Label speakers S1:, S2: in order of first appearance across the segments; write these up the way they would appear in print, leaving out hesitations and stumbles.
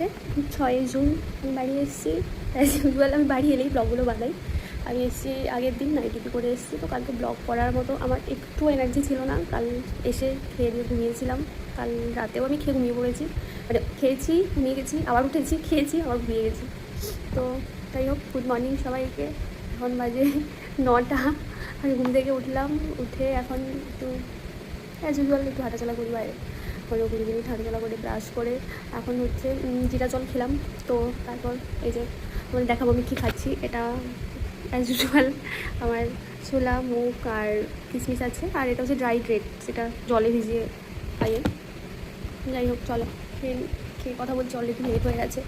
S1: হচ্ছে 6 জুন। আমি বাড়ি এসেছি। অ্যাজ ইউজুয়াল আমি বাড়ি এলেই ব্লগগুলো বানাই। আমি এসেছি আগের দিন নাইট ডিউটি করে এসেছি, তো কালকে ব্লগ করার মতো আমার একটু এনার্জি ছিল না। কাল এসে খেয়ে দিয়ে ঘুমিয়েছিলাম। কাল রাতেও আমি খেয়ে ঘুমিয়ে পড়েছি, মানে খেয়েছি, ঘুমিয়ে গেছি, আবার উঠেছি, খেয়েছি, আবার ঘুমিয়ে গেছি। তো যাই হোক, গুড মর্নিং সবাইকে। এখন বাজে 9টা। আমি ঘুম থেকে উঠলাম, উঠে এখন একটু অ্যাজ ইউজুয়াল একটু হাঁটাচলা করি বাইরে, 15-20 মিনিট হাঁটাচলা করে ব্রাশ করে এখন হচ্ছে জিরা জল খেলাম। তো তারপর এই যে মানে দেখাবো আমি কী খাচ্ছি। এটা অ্যাজ ইউজুয়াল আমার ছোলা, মুগ আর কিশমিশ আছে, আর এটা হচ্ছে ড্রাই ড্রেড, সেটা জলে ভিজিয়ে খাইয়ে। যাই হোক, চলো খেয়ে কথা বলছি। অলরেডি লেট হয়ে গেছে,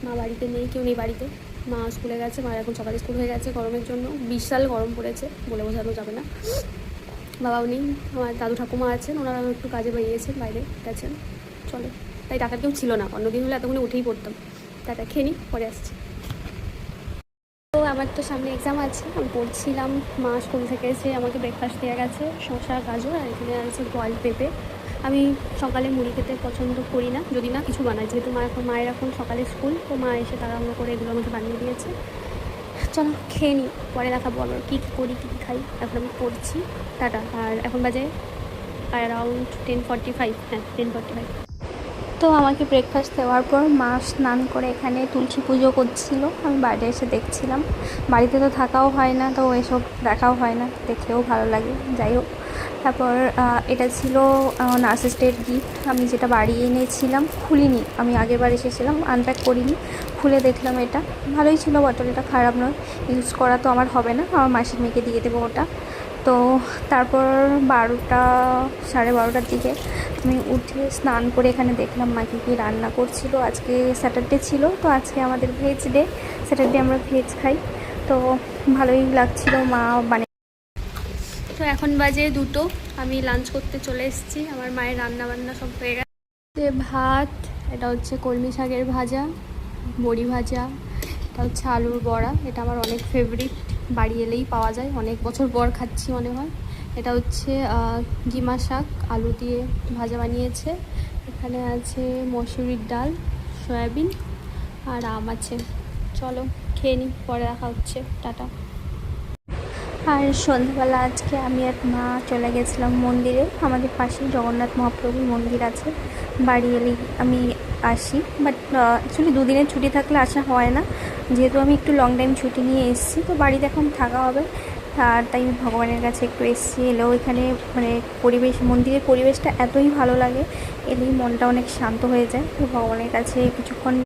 S1: মা বাড়িতে নেই, কেউ নেই বাড়িতে। মা স্কুলে গেছে, মার এখন সকালে স্কুল হয়ে গেছে। গরমের জন্য বিশাল গরম পড়েছে, বলে বোঝানো যাবে না। বাবাও নেই, আমার দাদু ঠাকুমা আছেন, ওনারাও একটু কাজে বেরিয়েছেন, বাইরে গেছেন। চলো, তাই টাকার কেউ ছিল না, অন্যদিন হলে এতক্ষণে উঠেই পড়তাম। টাটা খেয়ে নিই, পরে আসছি। তো আমার তো সামনে এক্সাম আছে, আমি পড়ছিলাম। মা স্কুল থেকে এসে আমাকে ব্রেকফাস্ট দেওয়া গেছে, শসা, গাজর, আর এখানে আছে বয়েলড পেঁপে। আমি সকালে মুড়ি খেতে পছন্দ করি না, যদি না কিছু বানাই, যেহেতু মায়ের এখন সকালে স্কুল, তো মা এসে তাড়াহুড়ো করে এগুলো আমাকে বানিয়ে দিয়েছে। চলো খেয়ে নিই, পরে দেখাবো আবার কী করি, কী খাই। এখন আমি পড়ছি। টাটা। আর এখন বাজে অ্যারাউন্ড 10:45। হ্যাঁ, 10:45।
S2: তো আমাকে ব্রেকফাস্ট দেওয়ার পর মা স্নান করে এখানে তুলসী পুজো করছিল, আমি বাইরে এসে দেখছিলাম। বাড়িতে তো থাকাও হয় না, তো এসব দেখাও হয় না, দেখলেও ভালো লাগে। যাই হোক, তারপর এটা ছিল নার্সিস্টের গিফট, আমি যেটা বাড়ি এনেছিলাম, খুলিনি। আমি আগেরবার এসেছিলাম, আনপ্যাক করিনি, খুলে দেখলাম এটা ভালোই ছিল। বটলটা খারাপ নয়, ইউজ করা তো আমার হবে না, আমার মাসির মেয়েকে দিয়ে দেবো ওটা। তো তারপর 12টা, 12:30টার দিকে আমি উঠে স্নান করে এখানে দেখলাম মা কী রান্না করছিল। আজকে স্যাটারডে ছিল, তো আজকে আমাদের ভেজ ডে, স্যাটারডে আমরা ভেজ খাই, তো ভালোই লাগছিল মা বানিয়ে।
S1: তো এখন বাজে 2টো, আমি লাঞ্চ করতে চলে এসেছি। আমার মায়ের রান্না বান্না সব হয়ে গেছে। ভাত, এটা হচ্ছে কলমি শাকের ভাজা, বড়ি ভাজা, এটা হচ্ছে আলুর বড়া, এটা আমার অনেক ফেভারিট, বাড়ি এলেই পাওয়া যায়, অনেক বছর পর খাচ্ছি মনে হয়। এটা হচ্ছে গিমা শাক, আলু দিয়ে ভাজা বানিয়েছে। এখানে আছে মসুরির ডাল, সয়াবিন আর আম আছে। চলো খেয়ে নিই, পরে দেখা হচ্ছে। টাটা।
S2: আর সন্ধ্যাবেলা আজকে আমি আর মা চলে গেছিলাম মন্দিরে, আমাদের পাশেই জগন্নাথ মহাপ্রভুর মন্দির আছে। বাড়ি এলেই আমি আসি, বাট অ্যাকচুয়ালি দুদিনের ছুটি থাকলে আসা হয় না, যেহেতু আমি একটু লং টাইম ছুটি নিয়ে এসেছি, তো বাড়িতে এখন থাকা হবে। আর তাই ভগবানের কাছে একটু এসেছি। এলেও এখানে মানে মন্দিরের পরিবেশটা এতই ভালো লাগে, এলেই মনটা অনেক শান্ত হয়ে যায়। তো ভগবানের কাছে কিছুক্ষণ